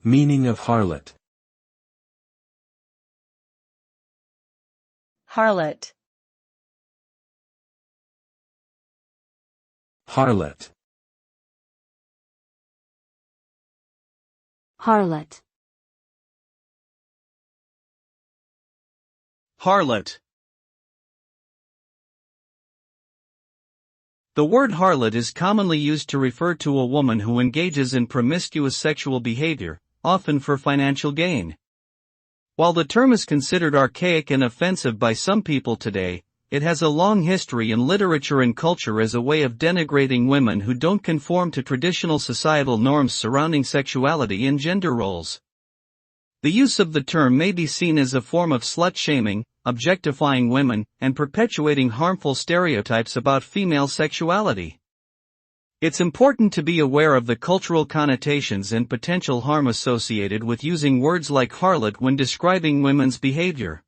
Meaning of harlot. Harlot. Harlot. Harlot. Harlot. The word harlot is commonly used to refer to a woman who engages in promiscuous sexual behavior, often for financial gain. While the term is considered archaic and offensive by some people today, it has a long history in literature and culture as a way of denigrating women who don't conform to traditional societal norms surrounding sexuality and gender roles. The use of the term may be seen as a form of slut-shaming, objectifying women, and perpetuating harmful stereotypes about female sexuality. It's important to be aware of the cultural connotations and potential harm associated with using words like harlot when describing women's behavior.